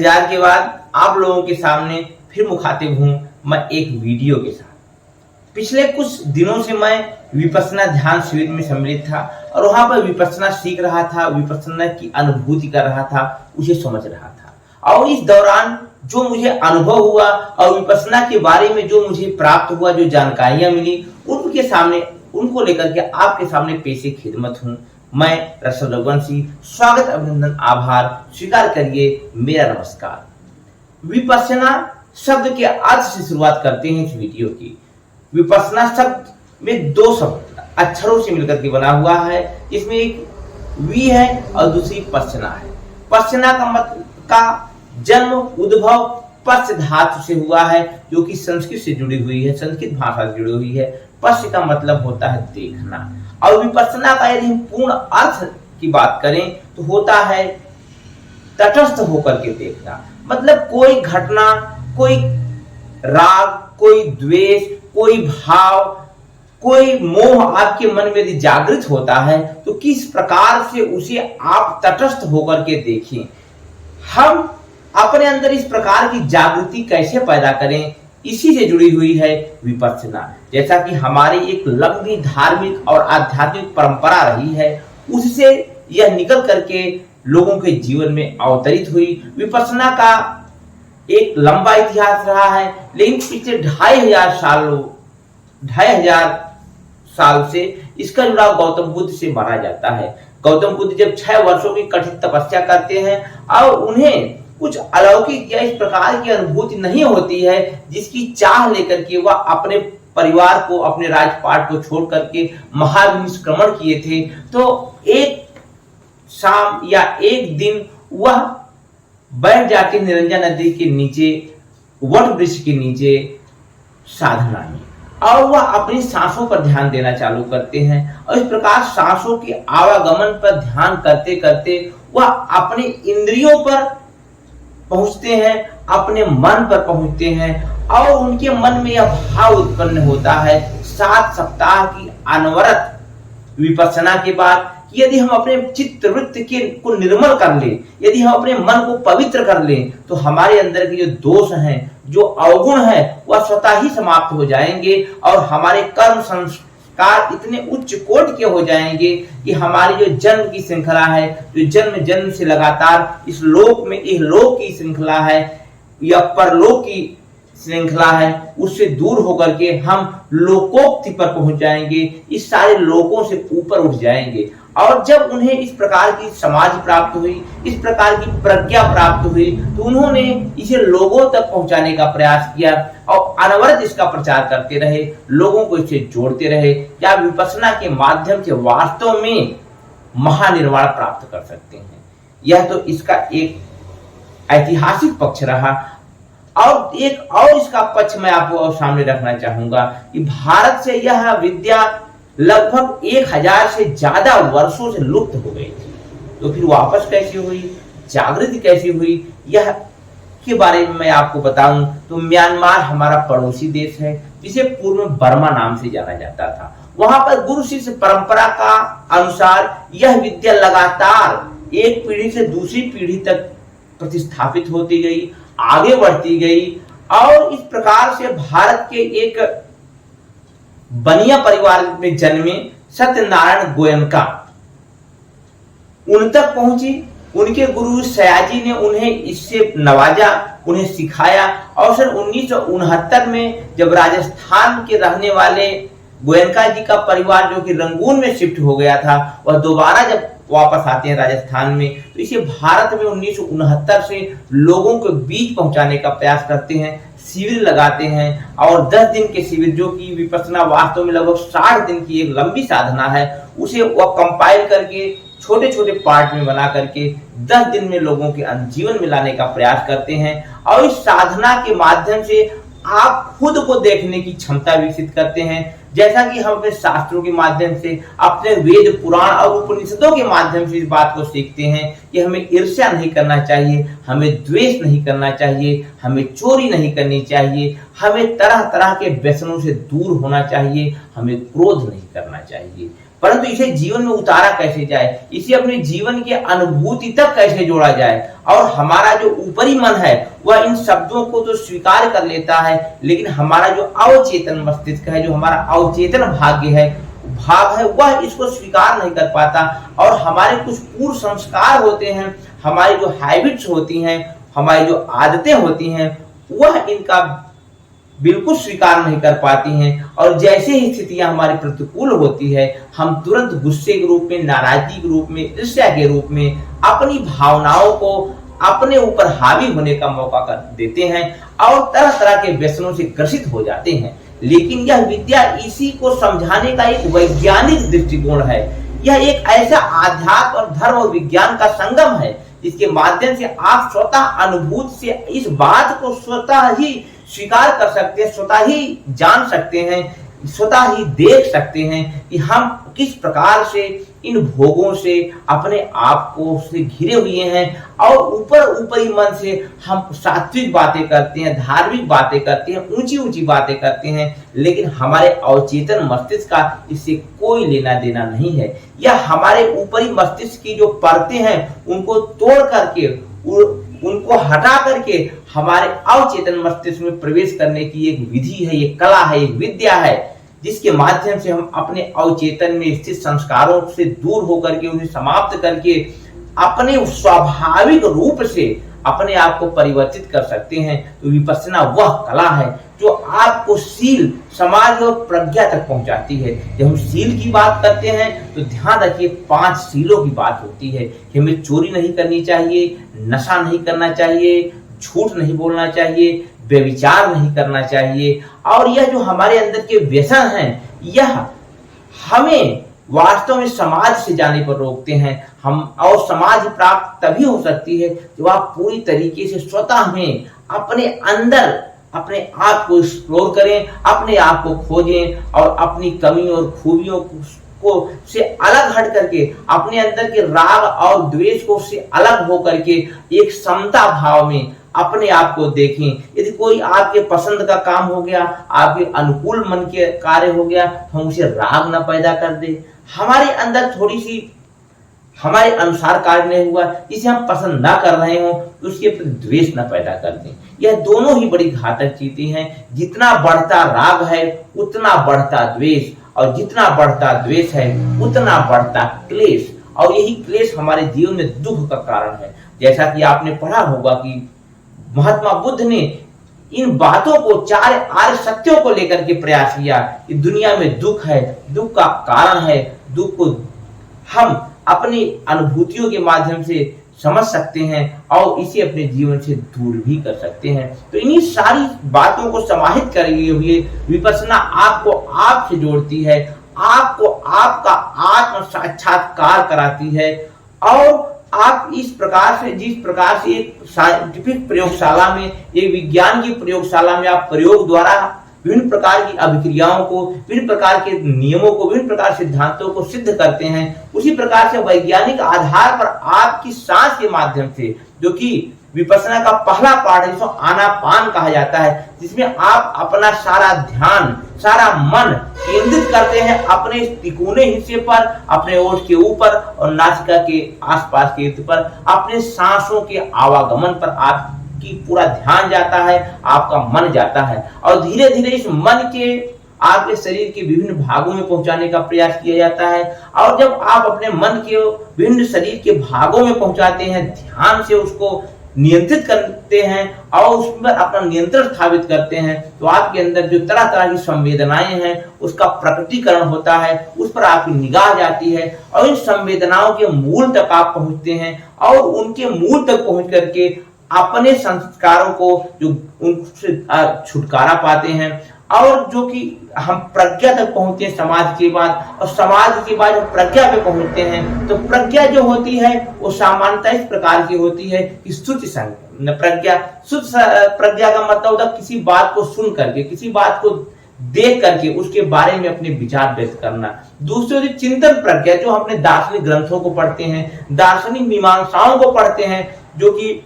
इंतजार के बाद आप लोगों के सामने फिर मुखातिब हूं मैं एक वीडियो के साथ। पिछले कुछ दिनों से मैं विपश्यना ध्यान शिविर में सम्मिलित था और वहां पर विपश्यना सीख रहा था, विपश्यना की अनुभूति कर रहा था, उसे समझ रहा था। और इस दौरान जो मुझे अनुभव हुआ और विपश्यना के बारे में जो मुझे प्राप्त हुआ, जो जानकारियां मिली, उनके सामने उनको लेकर के आपके सामने पेशे खिदमत हूं। मैं रसल रघुवंशी, स्वागत, अभिनंदन, आभार स्वीकार करिए मेरा नमस्कार। विपश्यना शब्द के अर्थ से शुरुआत करते हैं इस वीडियो की। विपश्यना शब्द में दो शब्द अक्षरों से मिलकर के बना हुआ है, इसमें एक वी है और दूसरी पश्यना है। पश्यना का जन्म उद्भव पश्य धातु से हुआ है, जो कि संस्कृत से जुड़ी हुई है, संस्कृत भाषा से जुड़ी हुई है। पश्य का मतलब होता है देखना, और विपश्यना का यदि हम पूर्ण अर्थ की बात करें तो होता है तटस्थ होकर के देखना। मतलब कोई घटना, कोई राग, कोई द्वेष, कोई भाव, कोई मोह आपके मन में यदि जागृत होता है तो किस प्रकार से उसे आप तटस्थ होकर के देखें। हम अपने अंदर इस प्रकार की जागृति कैसे पैदा करें, इसी से जुड़ी हुई है विपश्यना। जैसा कि हमारी एक लंबी धार्मिक और आध्यात्मिक परंपरा रही है, उससे यह निकल करके लोगों के जीवन में अवतरित हुई। विपश्यना का एक लंबा इतिहास रहा है, लेकिन पिछले 2500 साल से इसका जुड़ाव गौतम बुद्ध से माना जाता है। गौतम बुद्ध जब 6 वर्षों की कठिन तपस्या करते हैं और उन्हें कुछ अलौकिक या इस प्रकार की अनुभूति नहीं होती है जिसकी चाह लेकर के वह अपने परिवार को, अपने राजपाट को छोड़ करके महाविनिष्क्रमण किए थे, तो एक शाम या एक दिन वह बैठ जाके निरंजन नदी के नीचे, वट वृक्ष के नीचे साधना में, और वह अपनी सांसों पर ध्यान देना चालू करते हैं। और इस प्रकार सांसों के आवागमन पर ध्यान करते करते वह अपने इंद्रियों पर पहुंचते हैं, अपने मन पर पहुंचते हैं, और उनके मन में यह भाव उत्पन्न होता है 7 सप्ताह की अनवरत विपश्यना के बाद कि यदि हम अपने चित्तवृत्ति को निर्मल कर लें, यदि हम अपने मन को पवित्र कर लें, तो हमारे अंदर के जो दोष हैं, जो अवगुण हैं, वह स्वतः ही समाप्त हो जाएंगे और हमारे कर्म संस्कार इतने उच्च कोटि के हो जाएंगे कि हमारी जो जन्म की श्रृंखला है, जो जन्म जन्म से लगातार इस लोक में इहलोक की श्रृंखला है या परलोक की श्रृंखला है, उससे दूर होकर के हम लोकोक्ति पर पहुंच जाएंगे, इस सारे लोकों से ऊपर उठ जाएंगे। और जब उन्हें इस प्रकार की समाज प्राप्त हुई, इस प्रकार की प्रज्ञा प्राप्त हुई, तो उन्होंने इसे लोगों तक पहुंचाने का प्रयास किया और अनवरत इसका प्रचार करते रहे, लोगों को इसे जोड़ते रहे। क्या विपश्यना के माध्यम से वास्तव में महानिर्वाण प्राप्त कर सकते हैं। यह तो इसका एक ऐतिहासिक पक्ष रहा। और एक और इसका पक्ष मैं आपको सामने रखना चाहूंगा कि भारत से यह विद्या लगभग 1000 से ज्यादा वर्षों से लुप्त हो गई थी, तो फिर वापस कैसे हुई, जागृति कैसे हुई, यह के बारे में मैं आपको बताऊं तो म्यांमार हमारा पड़ोसी देश है, जिसे पूर्व में बर्मा नाम से जाना जाता था। वहां पर गुरु शिष्य परंपरा का अनुसार यह विद्या लगातार एक पीढ़ी से दूसरी पीढ़ी तक प्रतिस्थापित होती गई, आगे बढ़ती गई, और इस प्रकार से भारत के एक बनिया परिवार में जन्मे सत्यनारायण गोयनका उन तक पहुंची। उनके गुरु सयाजी ने उन्हें इससे नवाजा, उन्हें सिखाया, और सन 1969 में जब राजस्थान के रहने वाले गोयनका जी का परिवार जो कि रंगून में शिफ्ट हो गया था, वह दोबारा जब वापस आते हैं राजस्थान में, तो इसे भारत में 1969 से लोगों के बीच पहुंचाने का प्रयास करते हैं, शिविर लगाते हैं। और 10 दिन के शिविर, जो कि विपश्यना वास्तव में लगभग 60 दिन की एक लंबी साधना है, उसे वह कंपाइल करके छोटे छोटे पार्ट में बना करके 10 दिन में लोगों के जीवन में लाने का प्रयास करते हैं। और इस साधना के माध्यम से आप खुद को देखने की क्षमता विकसित करते हैं। जैसा कि हम अपने शास्त्रों के माध्यम से, अपने वेद पुराण और उपनिषदों के माध्यम से इस बात को सीखते हैं कि हमें ईर्ष्या नहीं करना चाहिए, हमें द्वेष नहीं करना चाहिए, हमें चोरी नहीं करनी चाहिए, हमें तरह तरह के व्यसनों से दूर होना चाहिए, हमें क्रोध नहीं करना चाहिए। परंतु इसे जीवन में उतारा कैसे जाए, इसे अपने जीवन की अनुभूति तक कैसे जोड़ा जाए। और हमारा जो ऊपरी मन है वह इन शब्दों को तो स्वीकार कर लेता है, लेकिन हमारा जो अवचेतन मस्तिष्क है, जो हमारा अवचेतन भाग है वह इसको स्वीकार नहीं कर पाता। और हमारे कुछ पूर्व संस्कार होते हैं, हमारी जो हैबिट्स होती हैं, हमारी जो आदतें होती हैं, वह इनका बिल्कुल स्वीकार नहीं कर पाती हैं। और जैसे ही स्थितियां हमारे प्रतिकूल होती है, हम तुरंत गुस्से के रूप में, नाराजगी के रूप में, ईर्ष्या के रूप में अपनी भावनाओं को अपने ऊपर हावी होने का मौका कर देते हैं और तरह तरह के व्यसनों से ग्रसित हो जाते हैं। लेकिन यह विद्या इसी को समझाने का एक वैज्ञानिक दृष्टिकोण है। यह एक ऐसा आध्यात्म और धर्म और विज्ञान का संगम है जिसके माध्यम से आप स्वतः अनुभूति से इस बात को स्वतः ही स्वीकार कर सकते हैं, स्वतः ही जान सकते हैं, स्वतः ही देख सकते हैं कि हम किस प्रकार से इन भोगों से अपने आप को से घिरे हुए हैं। और ऊपरी मन से हम सात्विक बातें करते हैं, धार्मिक बातें करते हैं, ऊंची ऊंची बातें करते हैं, लेकिन हमारे अवचेतन मस्तिष्क का इससे कोई लेना देना नहीं है। यह हमारे ऊपरी मस्तिष्क की जो परतें हैं उनको तोड़ करके, उनको हटा करके हमारे अवचेतन मस्तिष्क में प्रवेश करने की एक विधि है, एक कला है, एक विद्या है, जिसके माध्यम से हम अपने अवचेतन में स्थित संस्कारों से दूर होकर के, उन्हें समाप्त करके अपने स्वाभाविक रूप से अपने आप को परिवर्तित कर सकते हैं। तो विपश्यना वह कला है जो आपको शील, समाधि और प्रज्ञा तक पहुंचाती है। जब हम शील की बात करते हैं तो ध्यान रखिए 5 शीलों की बात होती है कि हमें चोरी नहीं करनी चाहिए, नशा नहीं करना चाहिए, झूठ नहीं बोलना चाहिए, व्यभिचार नहीं करना चाहिए। और यह जो हमारे अंदर के व्यसन हैं, यह हमें वास्तव में समाज से जाने पर रोकते हैं। हम और समाधि प्राप्त तभी हो सकती है जब आप पूरी तरीके से स्वतः में अपने अंदर अपने आप को एक्सप्लोर करें, अपने आप को खोजें और अपनी कमी और खूबियों को से अलग हट करके, अपने अंदर के राग और द्वेष को से अलग हो करके एक समता भाव में अपने आप को देखें। यदि कोई आपके पसंद का काम हो गया, आपके अनुकूल मन के कार्य हो गया, तो हम उसे राग न पैदा कर दे। हमारे अंदर थोड़ी सी हमारे अनुसार कार्य नहीं हुआ, इसे हम पसंद ना कर रहे हो, तो उसके प्रति द्वेष न पैदा कर दें। यह दोनों ही बड़ी घातक चीजें हैं। जितना बढ़ता राग है उतना बढ़ता द्वेष, और जितना बढ़ता द्वेष है उतना बढ़ता क्लेश, और यही क्लेश हमारे जीवन में दुख का कारण है। जैसा कि आपने पढ़ा होगा कि महात्मा बुद्ध ने इन बातों को, 4 आर्य सत्यों को लेकर के प्रयास किया कि दुनिया में दुख है, दुख का कारण है, दुख को हम अपनी अनुभूतियों के माध्यम से समझ सकते हैं और इसे अपने जीवन से दूर भी कर सकते हैं। तो इन्हीं सारी बातों को समाहित करते हुए विपश्यना आपको आप से जोड़ती है, आपको आपका आत्म साक्षात्कार कराती है। और आप इस प्रकार से, जिस प्रकार से एक साइंटिफिक प्रयोगशाला में, एक विज्ञान की प्रयोगशाला में आप प्रयोग द्वारा विभिन्न प्रकार की अभिक्रियाओं को, विभिन्न प्रकार के नियमों को, विभिन्न प्रकार सिद्धांतों को सिद्ध करते हैं, उसी प्रकार से वैज्ञानिक आधार पर आपकी सांस के माध्यम से, जो कि विपश्यना का पहला पार्ट है, जिसको आनापान कहा जाता है, जिसमें आप अपना सारा ध्यान, सारा मन केंद्रित करते हैं अपने तिकोने हिस्से पर, अपने ओठ के ऊपर और नासिका के आसपास के हिस्से पर, अपने सांसों के आवागमन पर आपकी पूरा ध्यान जाता है, आपका मन जाता है, और धीरे धीरे इस मन के आपके शरीर के विभिन्न भागों में पहुंचाने का प्रयास किया जाता है। और जब आप अपने मन के विभिन्न शरीर के भागों में पहुंचाते हैं, ध्यान से उसको नियंत्रित करते हैं और उस पर अपना नियंत्रण स्थापित करते हैं, तो आपके अंदर जो तरह तरह की संवेदनाएं हैं उसका प्रकटीकरण होता है, उस पर आपकी निगाह जाती है और इन संवेदनाओं के मूल तक आप पहुंचते हैं और उनके मूल तक पहुंच करके अपने संस्कारों को जो उनसे छुटकारा पाते हैं, और जो कि हम प्रज्ञा तक पहुंचते हैं समाज के बाद, और समाज के बाद हम प्रज्ञा पे पहुंचते हैं। तो प्रज्ञा जो होती है वो सामान्यतः इस प्रकार की होती है कि शुद्ध प्रज्ञा, शुद्ध प्रज्ञा का मतलब होता है किसी बात को सुन करके, किसी बात को देख करके उसके बारे में अपने विचार व्यक्त करना। दूसरी होती चिंतन प्रज्ञा, जो हम अपने दार्शनिक ग्रंथों को पढ़ते हैं, दार्शनिक मीमांसाओं को पढ़ते हैं, जो कि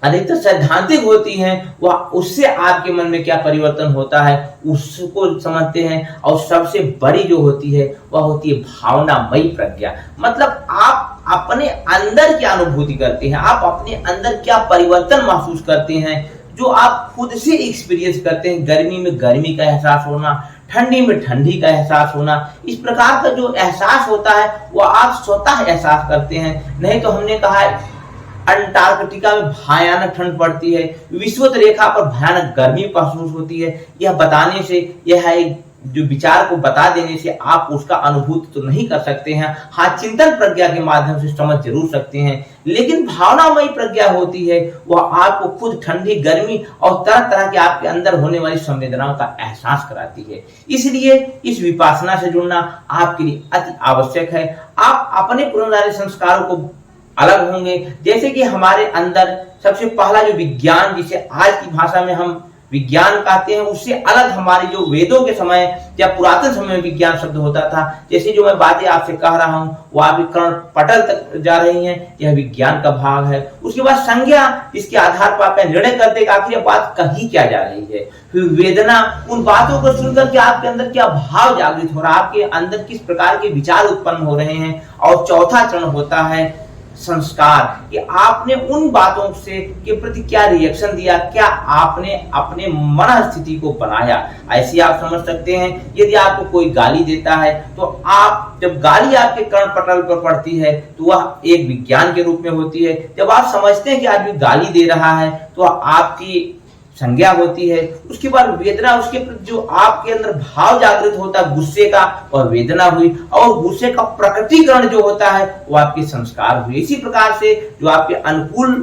अधिकतर सैद्धांतिक होती हैं, वह उससे आपके मन में क्या परिवर्तन होता है उसको समझते हैं। और सबसे बड़ी जो होती है वह होती है भावनामयी प्रज्ञा। मतलब आप अपने अंदर क्या अनुभूति करते हैं, आप अपने अंदर क्या परिवर्तन महसूस करते हैं, जो आप खुद से एक्सपीरियंस करते हैं। गर्मी में गर्मी का एहसास होना, ठंडी में ठंडी का एहसास होना, इस प्रकार का जो एहसास होता है वह आप स्वतः एहसास करते हैं। नहीं तो हमने कहा है अंटार्कटिका में भयानक ठंड पड़ती है, विषुवत रेखा पर भयानक गर्मी महसूस होती है। यह बताने से, यह एक जो विचार को बता देने से आप उसका अनुभूति तो नहीं कर सकते हैं। हाँ, चिंतन प्रज्ञा के माध्यम से समझ जरूर सकते हैं, लेकिन भावनामयी प्रज्ञा होती है वह आपको खुद ठंडी, गर्मी और तरह तरह के आपके अंदर होने वाली संवेदनाओं का एहसास कराती है। इसलिए इस विपासना से जुड़ना आपके लिए अति आवश्यक है। आप अपने पुराने संस्कारों को अलग होंगे। जैसे कि हमारे अंदर सबसे पहला जो विज्ञान, जिसे आज की भाषा में हम विज्ञान कहते हैं, उससे अलग हमारे जो वेदों के समय या पुरातन समय में विज्ञान शब्द होता था। जैसे जो मैं बातें आपसे कह रहा हूं वो आपके कर्ण पटल तक जा रही हैं, यह विज्ञान का भाग है। उसके बाद संज्ञा, जिसके आधार पर आप निर्णय करते हैं आखिर बात कही क्या जा रही है। फिर वेदना, उन बातों को सुनकर के आपके अंदर क्या भाव जागृत हो रहा है, आपके अंदर किस प्रकार के विचार उत्पन्न हो रहे हैं। और चौथा चरण होता है संस्कार, कि आपने उन बातों से के प्रति क्या रिएक्शन दिया, क्या आपने अपने मन स्थिति को बनाया। ऐसे आप समझ सकते हैं, यदि आपको कोई गाली देता है तो आप जब गाली आपके कर्ण पटल पर पड़ती है तो वह एक विज्ञान के रूप में होती है। जब आप समझते हैं कि आदमी गाली दे रहा है तो आपकी संज्ञा होती है। उसके बाद वेदना, उसके प्रति जो आपके अंदर भाव जागृत होता है गुस्से का, और वेदना हुई, और गुस्से का प्रकटीकरण जो होता है वो आपके संस्कार हुए। इसी प्रकार से जो आपके अनुकूल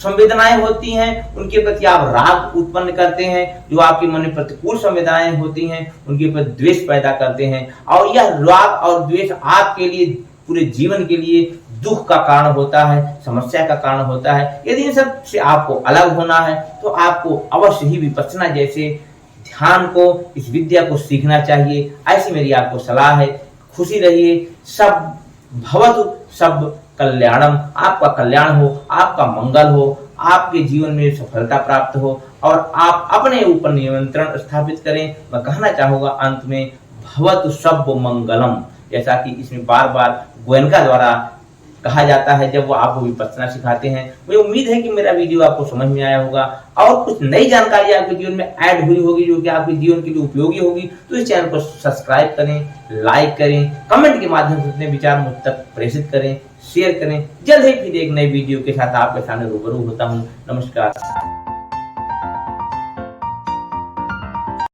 संवेदनाएं होती हैं उनके प्रति आप राग उत्पन्न करते हैं, जो आपके मन में प्रतिकूल संवेदनाएं होती हैं उनके प्रति द्वेष पैदा करते हैं। और यह राग और द्वेष आपके लिए पूरे जीवन के लिए दुख का कारण होता है, समस्या का कारण होता है। यदि इन सब से आपको अलग होना है तो आपको अवश्य ही विपश्यना जैसे ध्यान को, इस विद्या को सीखना चाहिए। ऐसी मेरी आपको सलाह है। खुशी रहिए। सब भवतु सब कल्याणम, आपका कल्याण हो, आपका मंगल हो, आपके जीवन में सफलता प्राप्त हो और आप अपने ऊपर नियंत्रण स्थापित करें। मैं कहना चाहूंगा अंत में भवतु सब मंगलम, जैसा कि इसमें बार बार गोयनका द्वारा कहा जाता है जब वो आपको विपश्यना सिखाते हैं। मुझे उम्मीद है कि मेरा वीडियो आपको समझ में आया होगा और कुछ नई जानकारी आपके जीवन में ऐड हुई होगी जो कि आपके जीवन के लिए उपयोगी होगी। तो इस चैनल को सब्सक्राइब करें, लाइक करें, कमेंट के माध्यम से अपने विचार मुझ तक प्रेषित करें, शेयर करें। जल्द ही फिर एक नई वीडियो के साथ आपके सामने रूबरू होता हूँ। नमस्कार।